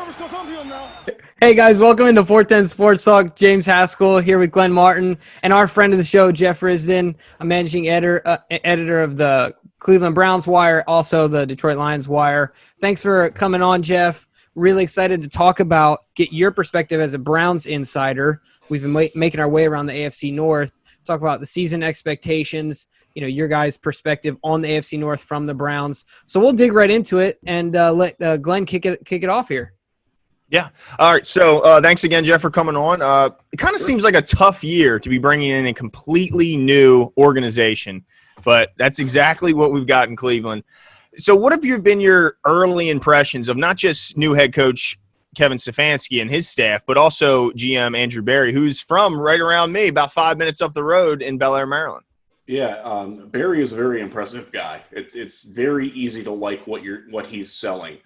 nervous because I'm here now. Hey guys, welcome into 410 Sports Talk. James Haskell here with Glenn Martin and our friend of the show, Jeff Risdon, a managing editor of the Cleveland Browns Wire, also the Detroit Lions Wire. Thanks for coming on, Jeff. Really excited to get your perspective as a Browns insider. We've been making our way around the AFC North, talk about the season expectations, your guys' perspective on the AFC North from the Browns. So we'll dig right into it and let Glenn kick it off here. Yeah. All right. So thanks again, Jeff, for coming on. It kind of seems like a tough year to be bringing in a completely new organization, but that's exactly what we've got in Cleveland. So what have been your early impressions of not just new head coach Kevin Stefanski and his staff, but also GM Andrew Berry, who's from right around me, about 5 minutes up the road in Bel Air, Maryland? Yeah, Berry is a very impressive guy. It's very easy to like what he's selling.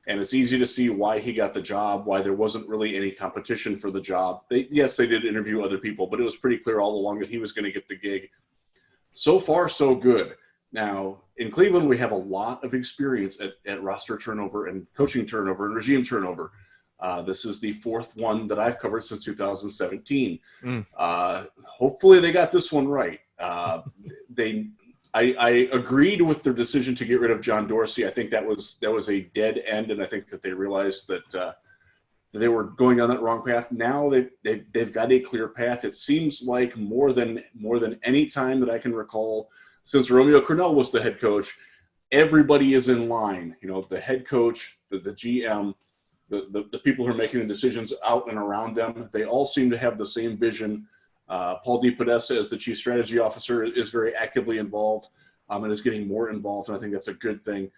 And it's easy to see why he got the job, why there wasn't really any competition for the job. They did interview other people, but it was pretty clear all along that he was going to get the gig. So far, so good. Now, in Cleveland, we have a lot of experience at roster turnover and coaching turnover and regime turnover. This is the fourth one that I've covered since 2017. Hopefully they got this one right. I agreed with their decision to get rid of John Dorsey. I think that was a dead end, and I think that they realized that they were going on that wrong path. Now they've got a clear path. It seems like more than any time that I can recall since Romeo Crennel was the head coach, everybody is in line. The head coach, the GM, the people who are making the decisions out and around them. They all seem to have the same vision. Paul DePodesta, as the chief strategy officer, is very actively involved and is getting more involved, and I think that's a good thing.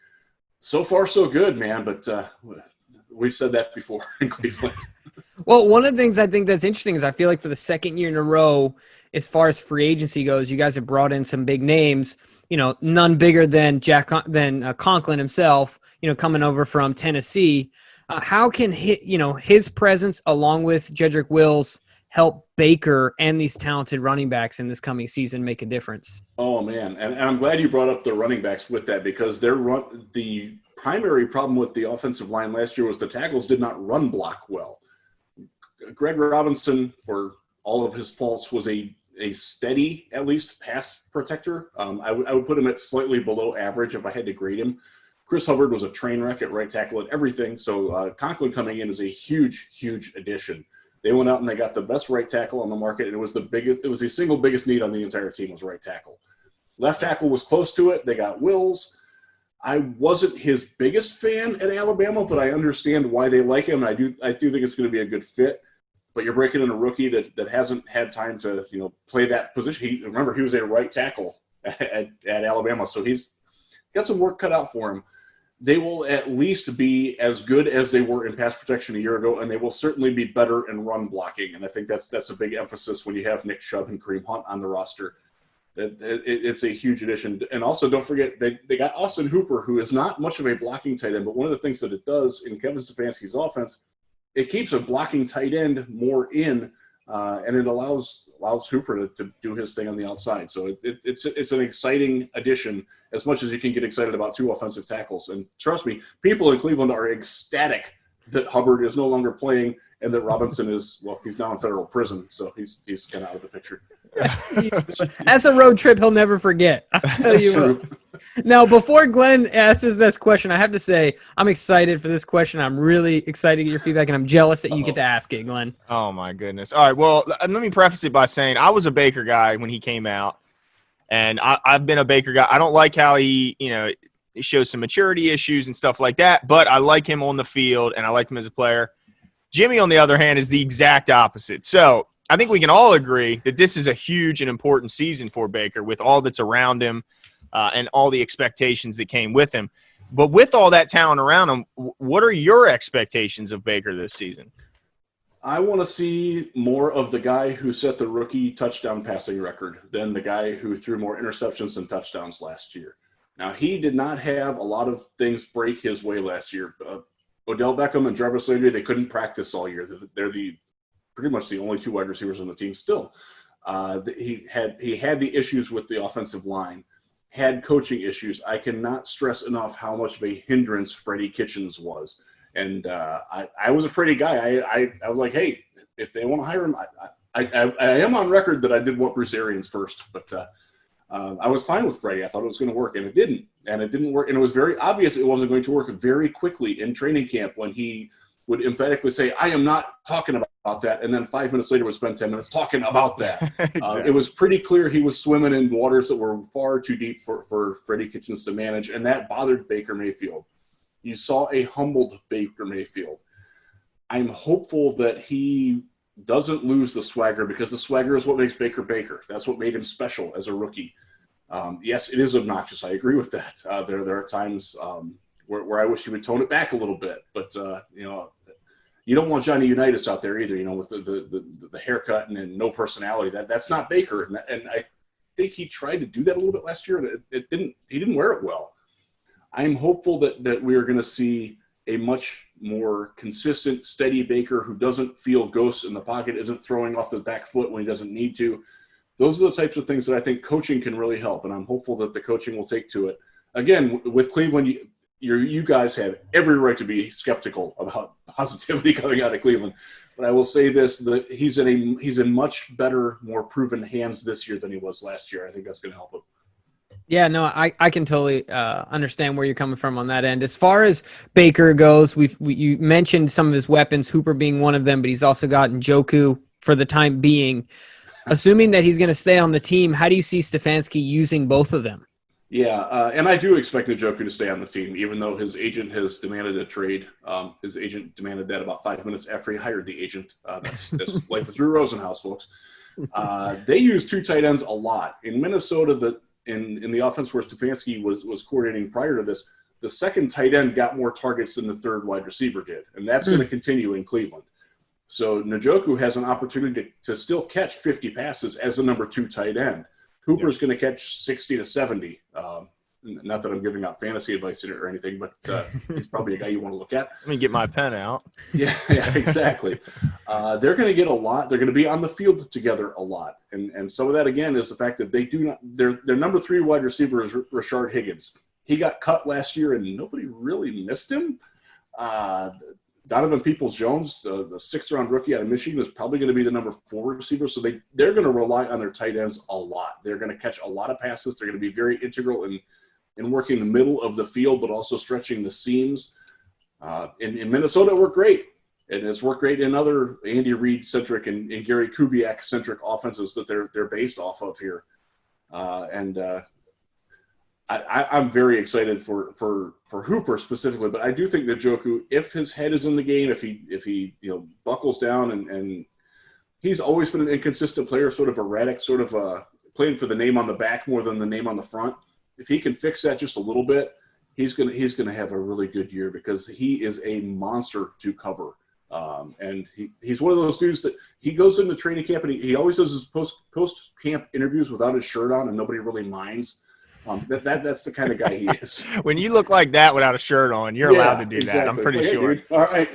So far, so good, man, but we've said that before in Cleveland. Well, one of the things I think that's interesting is I feel like for the second year in a row, as far as free agency goes, you guys have brought in some big names, none bigger than Conklin himself, coming over from Tennessee. How can his presence along with Jedrick Wills help Baker and these talented running backs in this coming season make a difference? Oh, man. And I'm glad you brought up the running backs with that, because the primary problem with the offensive line last year was the tackles did not run block well. Greg Robinson, for all of his faults, was a steady, at least, pass protector. I would put him at slightly below average if I had to grade him. Chris Hubbard was a train wreck at right tackle at everything. So Conklin coming in is a huge, huge addition. They went out and they got the best right tackle on the market, and it was the single biggest need on the entire team was right tackle. Left tackle was close to it. They got Wills. I wasn't his biggest fan at Alabama, but I understand why they like him. I do think it's going to be a good fit. But you're breaking in a rookie that hasn't had time to play that position. Remember, he was a right tackle at Alabama, so he's got some work cut out for him. They will at least be as good as they were in pass protection a year ago, and they will certainly be better in run blocking. And I think that's a big emphasis when you have Nick Chubb and Kareem Hunt on the roster. It's a huge addition. And also, don't forget, they got Austin Hooper, who is not much of a blocking tight end, but one of the things that it does in Kevin Stefanski's offense, it keeps a blocking tight end more in, and it allows Hooper to do his thing on the outside. So it's an exciting addition, as much as you can get excited about two offensive tackles. And trust me, people in Cleveland are ecstatic that Hubbard is no longer playing and that Robinson he's now in federal prison, so he's kind of out of the picture. That's a road trip he'll never forget. That's true. Now, before Glenn asks this question, I have to say I'm excited for this question. I'm really excited to get your feedback, and I'm jealous that you get to ask it, Glenn. Oh, my goodness. All right, well, let me preface it by saying I was a Baker guy when he came out, and I've been a Baker guy. I don't like how he shows some maturity issues and stuff like that, but I like him on the field, and I like him as a player. Jimmy, on the other hand, is the exact opposite. So I think we can all agree that this is a huge and important season for Baker with all that's around him and all the expectations that came with him. But with all that talent around him, what are your expectations of Baker this season? I want to see more of the guy who set the rookie touchdown passing record than the guy who threw more interceptions than touchdowns last year. Now, he did not have a lot of things break his way last year. Odell Beckham and Jarvis Landry, they couldn't practice all year. They're pretty much the only two wide receivers on the team still. He had the issues with the offensive line, had coaching issues. I cannot stress enough how much of a hindrance Freddie Kitchens was. And I was a Freddie guy. I was like, hey, if they want to hire him, I am on record that I did want Bruce Arians first, but I was fine with Freddie. I thought it was going to work, and it didn't. And it didn't work. And it was very obvious it wasn't going to work very quickly in training camp when he would emphatically say, I am not talking about that. And then 5 minutes later would spend 10 minutes talking about that. Exactly. It was pretty clear he was swimming in waters that were far too deep for Freddie Kitchens to manage, and that bothered Baker Mayfield. You saw a humbled Baker Mayfield. I'm hopeful that he doesn't lose the swagger, because the swagger is what makes Baker Baker. That's what made him special as a rookie. Yes, it is obnoxious. I agree with that. There are times where I wish he would tone it back a little bit, but you don't want Johnny Unitas out there either. With the haircut and no personality. That's not Baker, and I think he tried to do that a little bit last year, and it didn't. He didn't wear it well. I'm hopeful that we are going to see a much more consistent, steady Baker who doesn't feel ghosts in the pocket, isn't throwing off the back foot when he doesn't need to. Those are the types of things that I think coaching can really help, and I'm hopeful that the coaching will take to it. Again, with Cleveland, you guys have every right to be skeptical about positivity coming out of Cleveland. But I will say this, that he's in much better, more proven hands this year than he was last year. I think that's going to help him. Yeah, no, I can totally understand where you're coming from on that end. As far as Baker goes, you mentioned some of his weapons, Hooper being one of them, but he's also got Njoku for the time being. Assuming that he's going to stay on the team, how do you see Stefanski using both of them? Yeah, and I do expect Njoku to stay on the team, even though his agent has demanded a trade. His agent demanded that about 5 minutes after he hired the agent. That's life with Drew Rosenhaus, folks. They use two tight ends a lot. In Minnesota, in the offense where Stefanski was coordinating prior to this, the second tight end got more targets than the third wide receiver did, and that's going to continue in Cleveland. So Njoku has an opportunity to still catch 50 passes as a number 2 tight end. Hooper's going to catch 60 to 70. Not that I'm giving out fantasy advice or anything, but he's probably a guy you want to look at. Let me get my pen out. Yeah, exactly. They're going to get a lot. They're going to be on the field together a lot. And some of that, again, is the fact that they do not – their number 3 wide receiver is Rashard Higgins. He got cut last year, and nobody really missed him. Donovan Peoples-Jones, the 6th-round rookie out of Michigan, is probably going to be the number 4 receiver. So they're going to rely on their tight ends a lot. They're going to catch a lot of passes. They're going to be very integral in working the middle of the field, but also stretching the seams. In Minnesota, it worked great. And it's worked great in other Andy Reid-centric and Gary Kubiak-centric offenses that they're based off of here. I'm very excited for Hooper specifically, but I do think that Njoku, if his head is in the game, if he buckles down, and he's always been an inconsistent player, sort of erratic, sort of playing for the name on the back more than the name on the front. If he can fix that just a little bit, he's gonna have a really good year, because he is a monster to cover. And he's one of those dudes that he goes into training camp and he always does his post camp interviews without his shirt on, and nobody really minds. That's the kind of guy he is. When you look like that without a shirt on, you're allowed to do that. I'm pretty sure. Dude. All right,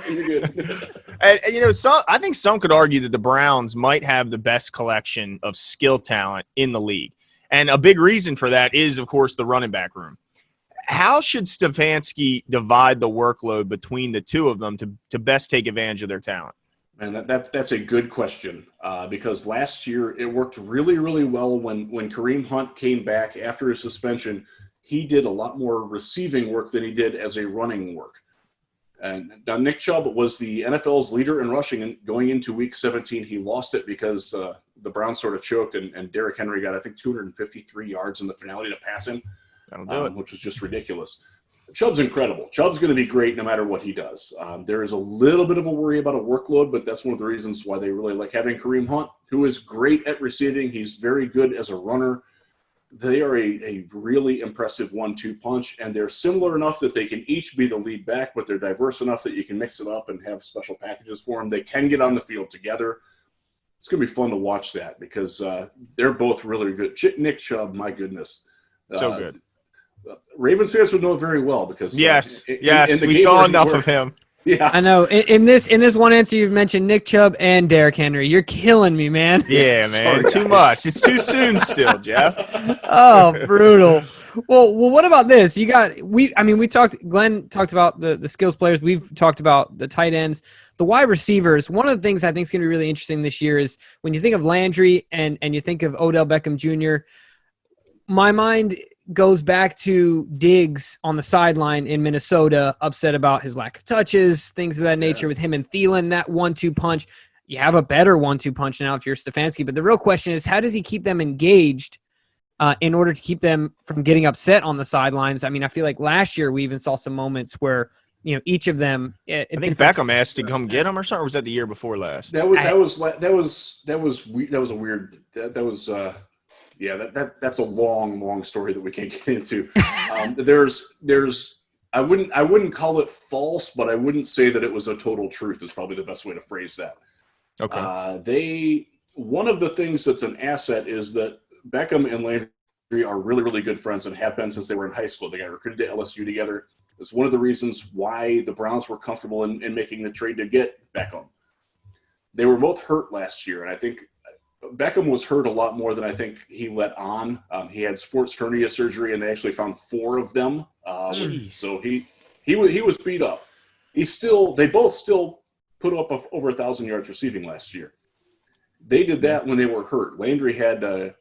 you're good. And I think some could argue that the Browns might have the best collection of skill talent in the league, and a big reason for that is, of course, the running back room. How should Stefanski divide the workload between the two of them to best take advantage of their talent? And that's a good question, because last year it worked really, really well when Kareem Hunt came back after his suspension. He did a lot more receiving work than he did as a running work. And now Nick Chubb was the NFL's leader in rushing, and going into Week 17, he lost it because the Browns sort of choked, and Derrick Henry got, I think, 253 yards in the finale to pass him, which was just ridiculous. Chubb's incredible. Chubb's going to be great no matter what he does. There is a little bit of a worry about a workload, but that's one of the reasons why they really like having Kareem Hunt, who is great at receiving. He's very good as a runner. They are a really impressive 1-2 punch, and they're similar enough that they can each be the lead back, but they're diverse enough that you can mix it up and have special packages for them. They can get on the field together. It's going to be fun to watch that, because they're both really good. Nick Chubb, my goodness. So good. Ravens fans would know it very well, because yes, we saw enough of him. Yeah. I know. In this one answer, you've mentioned Nick Chubb and Derrick Henry. You're killing me, man. Yeah, man. Sorry, Too guys. much. It's too soon still, Jeff. Oh, brutal. Well, what about this? We talked. Glenn talked about the skills players. We've talked about the tight ends, the wide receivers. One of the things I think is going to be really interesting this year is when you think of Landry and you think of Odell Beckham Jr. My mind goes back to Diggs on the sideline in Minnesota, upset about his lack of touches, things of that nature with him and Thielen, that 1-2 punch. You have a better 1-2 punch now if you're Stefanski, but the real question is, how does he keep them engaged in order to keep them from getting upset on the sidelines? I mean, I feel like last year we even saw some moments where, each of them. I think Beckham asked to come get him or something. Or was that the year before last? That was a weird. That's a long story that we can't get into. I wouldn't call it false, but I wouldn't say that it was a total truth is probably the best way to phrase that. Okay. One of the things that's an asset is that Beckham and Landry are really, really good friends and have been since they were in high school. They got recruited to LSU together. It's one of the reasons why the Browns were comfortable in making the trade to get Beckham. They were both hurt last year, and I think Beckham was hurt a lot more than I think he let on. He had sports hernia surgery, and they actually found 4 of them. So he was beat up. They both still put up over 1,000 yards receiving last year. They did that when they were hurt. Landry had I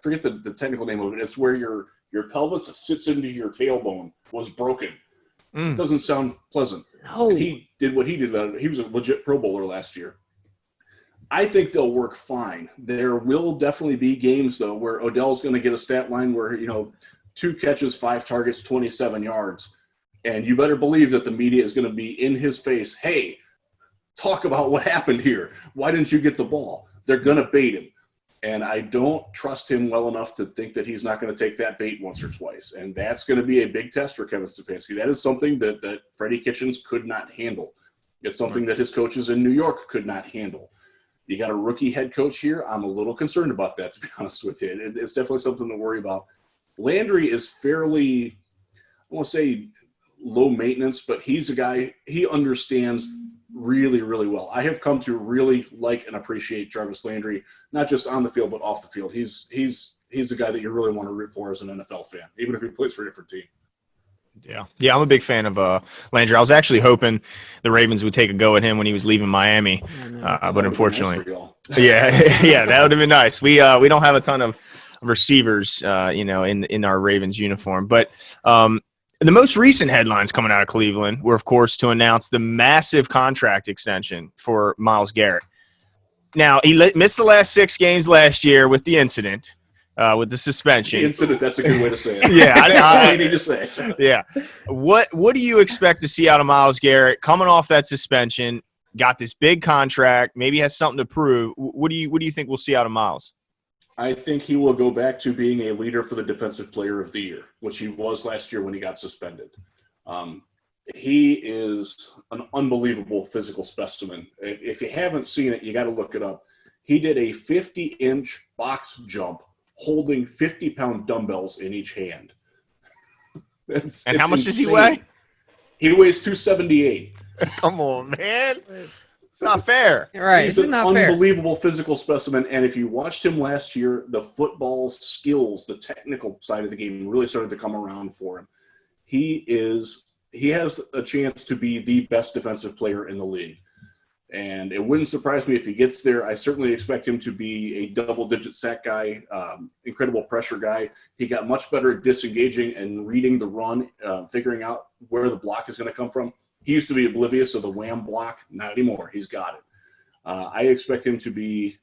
forget the technical name of it. It's where your pelvis sits into your tailbone was broken. It doesn't sound pleasant. No. And he did what he did. He was a legit Pro Bowler last year. I think they'll work fine. There will definitely be games, though, where Odell's going to get a stat line where, 2 catches, 5 targets, 27 yards. And you better believe that the media is going to be in his face. Hey, talk about what happened here. Why didn't you get the ball? They're going to bait him. And I don't trust him well enough to think that he's not going to take that bait once or twice. And that's going to be a big test for Kevin Stefanski. That is something that Freddie Kitchens could not handle. It's something that his coaches in New York could not handle. You got a rookie head coach here. I'm a little concerned about that, to be honest with you. It's definitely something to worry about. Landry is fairly, I won't say low maintenance, but he's a guy, he understands really, really well. I have come to really like and appreciate Jarvis Landry, not just on the field, but off the field. He's the guy that you really want to root for as an NFL fan, even if he plays for a different team. Yeah, I'm a big fan of Landry. I was actually hoping the Ravens would take a go at him when he was leaving Miami, but unfortunately, that would have been nice. We don't have a ton of receivers, in our Ravens uniform. But the most recent headlines coming out of Cleveland were, of course, to announce the massive contract extension for Myles Garrett. Now, he missed the last 6 games last year with the incident. With the suspension. The incident, that's a good way to say it. Yeah. I need to say. Yeah. What do you expect to see out of Myles Garrett coming off that suspension? Got this big contract, maybe has something to prove. What do you think we'll see out of Myles? I think he will go back to being a leader for the Defensive Player of the Year, which he was last year when he got suspended. He is an unbelievable physical specimen. If you haven't seen it, you got to look it up. He did a 50-inch box jump holding 50-pound dumbbells in each hand. And how much does he weigh? He weighs 278. Come on, man. It's not fair. Right. He's an unbelievable physical specimen. And if you watched him last year, the football skills, the technical side of the game really started to come around for him. He has a chance to be the best defensive player in the league. And it wouldn't surprise me if he gets there. I certainly expect him to be a double-digit sack guy, incredible pressure guy. He got much better at disengaging and reading the run, figuring out where the block is going to come from. He used to be oblivious of the wham block. Not anymore. He's got it. I expect him to be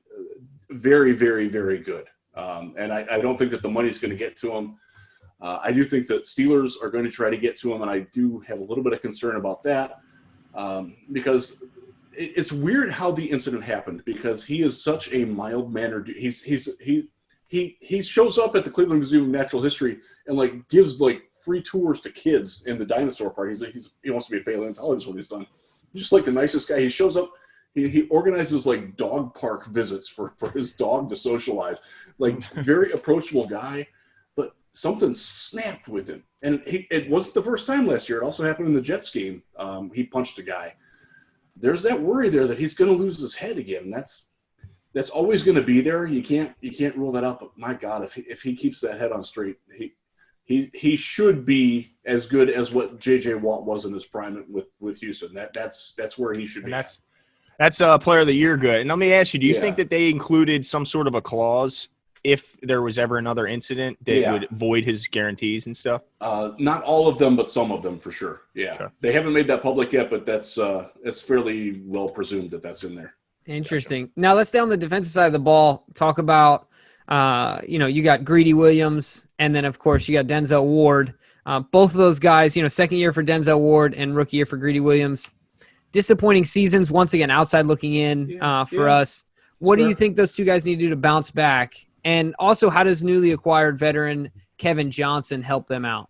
very, very, very good. And I don't think that the money's going to get to him. I do think that Steelers are going to try to get to him, and I do have a little bit of concern about that because – it's weird how the incident happened because he is such a mild-mannered. He shows up at the Cleveland Museum of Natural History and gives free tours to kids in the dinosaur park. He wants to be a paleontologist when he's done. Just the nicest guy. He shows up. He organizes dog park visits for his dog to socialize. Very approachable guy. But something snapped with him. And it wasn't the first time last year. It also happened in the Jets game. He punched a guy. There's that worry there that he's going to lose his head again. That's always going to be there. You can't rule that out. But my God, if he keeps that head on straight, he should be as good as what J.J. Watt was in his prime with Houston. That's where he should be. That's Player of the Year good. And let me ask you, do you think that they included some sort of a clause if there was ever another incident that would void his guarantees and stuff? Not all of them, but some of them for sure. Yeah. Okay. They haven't made that public yet, but that's it's fairly well presumed that that's in there. Interesting. Gotcha. Now let's stay on the defensive side of the ball. Talk about, you got Greedy Williams, and then of course you got Denzel Ward. Both of those guys, second year for Denzel Ward and rookie year for Greedy Williams. Disappointing seasons, once again, outside looking in for us. What do you think those two guys need to do to bounce back? And also, how does newly acquired veteran Kevin Johnson help them out?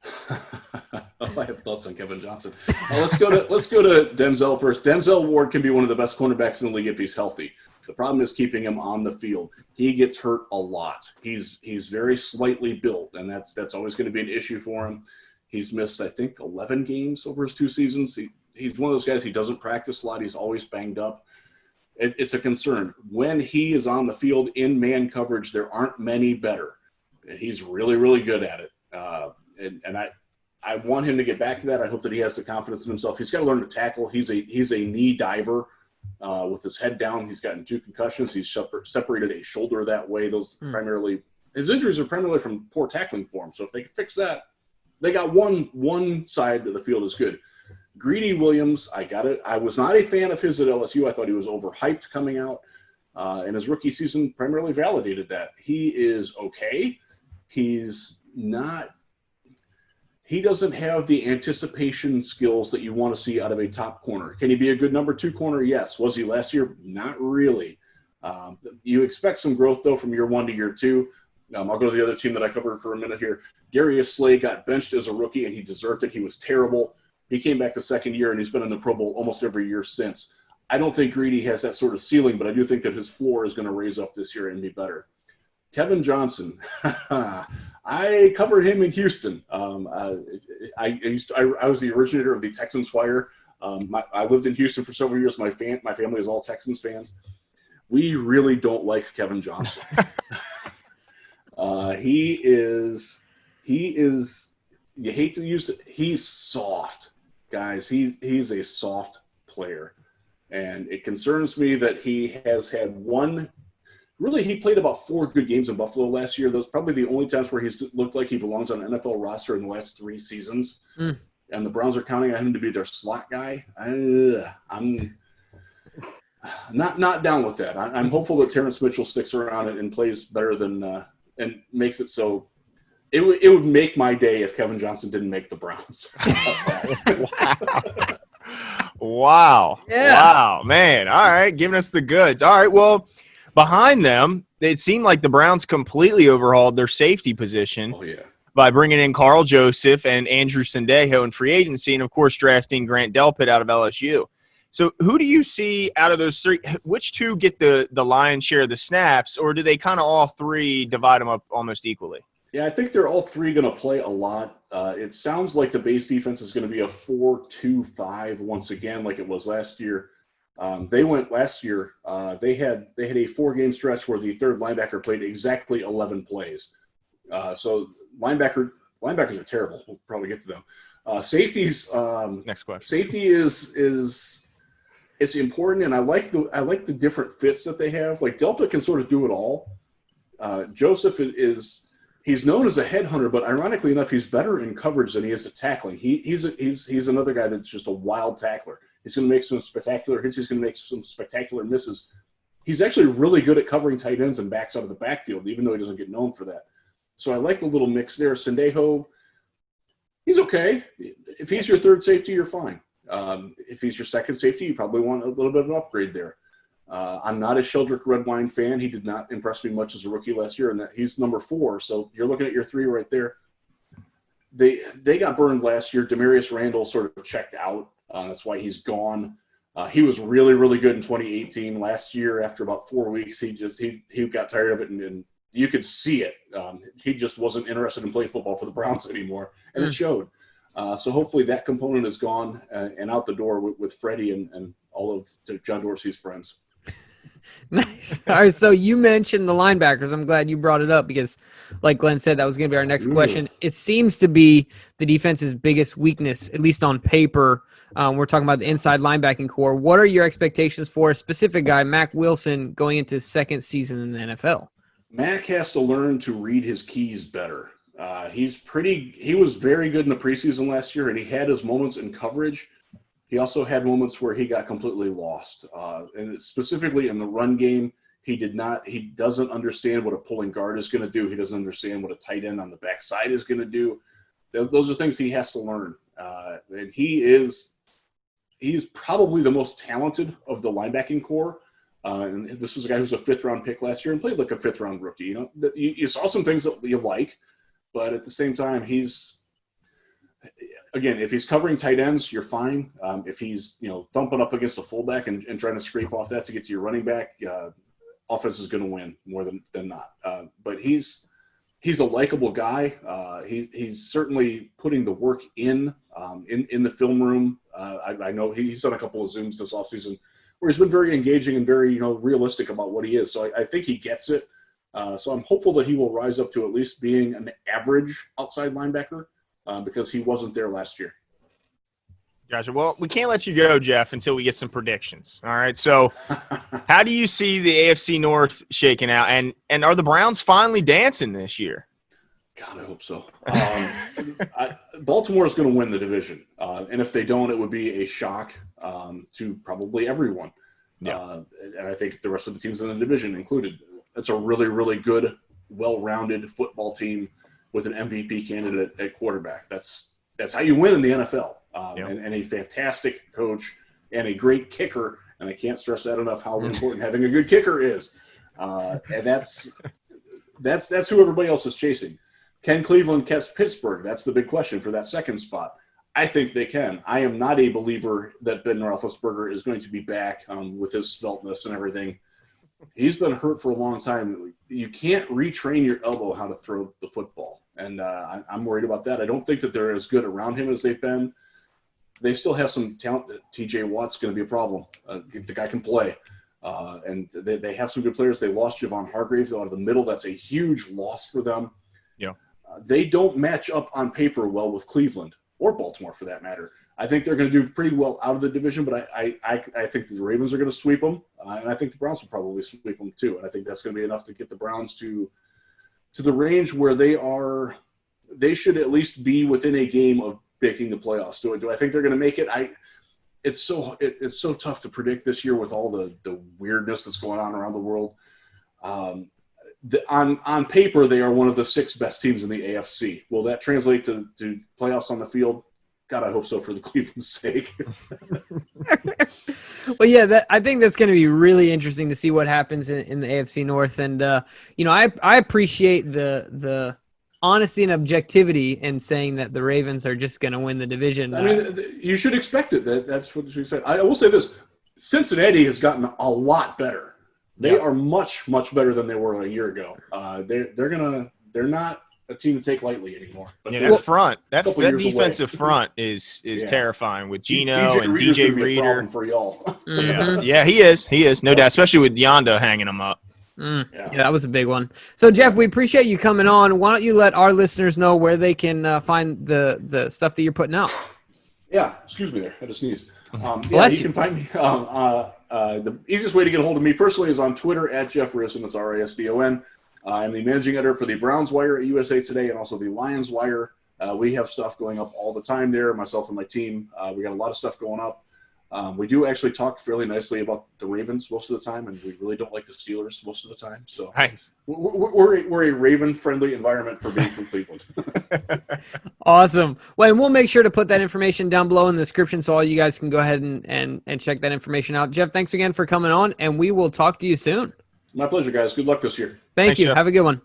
I have thoughts on Kevin Johnson. Let's go to Denzel first. Denzel Ward can be one of the best cornerbacks in the league if he's healthy. The problem is keeping him on the field. He gets hurt a lot. He's very slightly built, and that's always going to be an issue for him. He's missed, I think, 11 games over his 2 seasons. He's one of those guys, he doesn't practice a lot. He's always banged up. It's a concern. When he is on the field in man coverage, there aren't many better. He's really, really good at it. And I want him to get back to that. I hope that he has the confidence in himself. He's got to learn to tackle. He's a knee diver with his head down. He's gotten 2 concussions. He's separated a shoulder that way. Those his injuries are primarily from poor tackling form. So if they can fix that, they got one side of the field is good. Greedy Williams, I was not a fan of his at LSU. I thought he was overhyped coming out. And his rookie season primarily validated that. He is okay. He doesn't have the anticipation skills that you want to see out of a top corner. Can he be a good number 2 corner? Yes. Was he last year? Not really. You expect some growth, though, from year 1 to year 2. I'll go to the other team that I covered for a minute here. Darius Slay got benched as a rookie, and he deserved it. He was terrible. He came back the second year, and he's been in the Pro Bowl almost every year since. I don't think Greedy has that sort of ceiling, but I do think that his floor is going to raise up this year and be better. Kevin Johnson, I covered him in Houston. I was the originator of the Texans Wire. I lived in Houston for several years. My family is all Texans fans. We really don't like Kevin Johnson. He is. You hate to use it. He's soft, guys. He's a soft player, and it concerns me that he has had one. Really, he played about 4 good games in Buffalo last year. Those are probably the only times where he's looked like he belongs on an NFL roster in the last 3 seasons. And the Browns are counting on him to be their slot guy. I'm not down with that. I'm hopeful that Terrence Mitchell sticks around and plays better than and makes it so. It would make my day if Kevin Johnson didn't make the Browns. Wow. Yeah. Wow, man. All right, giving us the goods. All right, well, behind them, it seemed like the Browns completely overhauled their safety position by bringing in Carl Joseph and Andrew Sendejo in free agency, and, of course, drafting Grant Delpit out of LSU. So who do you see out of those 3? Which 2 get the lion's share of the snaps, or do they kind of all 3 divide them up almost equally? Yeah, I think they're all 3 going to play a lot. It sounds like the base defense is going to be a 4-2-5 once again, like it was last year. They went last year. They had a 4-game stretch where the third linebacker played exactly 11 plays. So linebackers are terrible. We'll probably get to them. Safeties. Next question. Safety is it's important, and I like the different fits that they have. Like Delta can sort of do it all. Joseph is. He's known as a headhunter, but ironically enough, he's better in coverage than he is at tackling. He's another guy that's just a wild tackler. He's going to make some spectacular hits. He's going to make some spectacular misses. He's actually really good at covering tight ends and backs out of the backfield, even though he doesn't get known for that. So I like the little mix there. Sendejo, he's okay. If he's your third safety, you're fine. If he's your second safety, you probably want a little bit of an upgrade there. I'm not a Sheldrick Redwine fan. He did not impress me much as a rookie last year, and that he's number 4. So you're looking at your 3 right there. They got burned last year. Demarius Randall sort of checked out. That's why he's gone. He was really, really good in 2018. Last year, after about 4 weeks, he got tired of it and you could see it. He just wasn't interested in playing football for the Browns anymore, and it showed. So hopefully that component is gone and out the door with Freddie and all of John Dorsey's friends. Nice. All right, so you mentioned the linebackers. I'm glad you brought it up because, like Glenn said, that was going to be our next question. It seems to be the defense's biggest weakness, at least on paper. We're talking about the inside linebacking core. What are your expectations for a specific guy, Mac Wilson, going into his second season in the NFL? Mac has to learn to read his keys better. He was very good in the preseason last year, and he had his moments in coverage. He also had moments where he got completely lost. And specifically in the run game, he doesn't understand what a pulling guard is going to do. He doesn't understand what a tight end on the backside is going to do. Those are things he has to learn. And he is probably the most talented of the linebacking core. And this was a guy who's a fifth-round pick last year and played like a fifth-round rookie. You saw some things that you like, but at the same time, if he's covering tight ends, you're fine. If he's thumping up against a fullback and trying to scrape off that to get to your running back, offense is going to win more than not. But he's a likable guy. He's certainly putting the work in the film room. I know he's done a couple of Zooms this offseason where he's been very engaging and very realistic about what he is. So I think he gets it. So I'm hopeful that he will rise up to at least being an average outside linebacker because he wasn't there last year. Gotcha. Well, we can't let you go, Jeff, until we get some predictions. All right. So how do you see the AFC North shaking out? And are the Browns finally dancing this year? God, I hope so. Baltimore is going to win the division. And if they don't, it would be a shock to probably everyone. Yeah. And I think the rest of the teams in the division included. It's a really, really good, well-rounded football team with an MVP candidate at quarterback. That's how you win in the NFL. And a fantastic coach and a great kicker. And I can't stress that enough how important having a good kicker is. And that's who everybody else is chasing. Can Cleveland catch Pittsburgh? That's the big question for that second spot. I think they can. I am not a believer that Ben Roethlisberger is going to be back with his svelteness and everything. He's been hurt for a long time. You can't retrain your elbow how to throw the football. And I'm worried about that. I don't think that they're as good around him as they've been. They still have some talent. T.J. Watt's going to be a problem. The guy can play. And they have some good players. They lost Javon Hargrave out of the middle. That's a huge loss for them. Yeah. They don't match up on paper well with Cleveland or Baltimore for that matter. I think they're going to do pretty well out of the division, but I think the Ravens are going to sweep them, and I think the Browns will probably sweep them too. And I think that's going to be enough to get the Browns to the range where they should at least be within a game of making the playoffs. Do I think they're going to make it? It's so tough to predict this year with all the weirdness that's going on around the world. On paper, they are one of the 6 best teams in the AFC. Will that translate to playoffs on the field? God, I hope so for the Cleveland's sake. Well, yeah, I think that's going to be really interesting to see what happens in the AFC North. And, I appreciate the honesty and objectivity in saying that the Ravens are just going to win the division. I mean, you should expect it. That's what we said. I will say this. Cincinnati has gotten a lot better. They are much, much better than they were a year ago. They're not a team to take lightly anymore. But that defensive front is terrifying with Geno and DJ Reader. For y'all. Yeah, he is, no doubt, especially with Yondo hanging him up. Yeah, that was a big one. So, Jeff, we appreciate you coming on. Why don't you let our listeners know where they can find the stuff that you're putting out? Yeah, excuse me there. I had to sneeze. You can find me. The easiest way to get a hold of me personally is on Twitter at Jeff Risdon. It's Risdon. I'm the managing editor for the Browns Wire at USA Today and also the Lions Wire. We have stuff going up all the time there, myself and my team. We got a lot of stuff going up. We do actually talk fairly nicely about the Ravens most of the time, and we really don't like the Steelers most of the time. So nice. We're a Raven-friendly environment for being from Cleveland. Awesome. Well, and we'll make sure to put that information down below in the description so all you guys can go ahead and check that information out. Jeff, thanks again for coming on, and we will talk to you soon. My pleasure, guys. Good luck this year. Thank you. Jeff. Have a good one.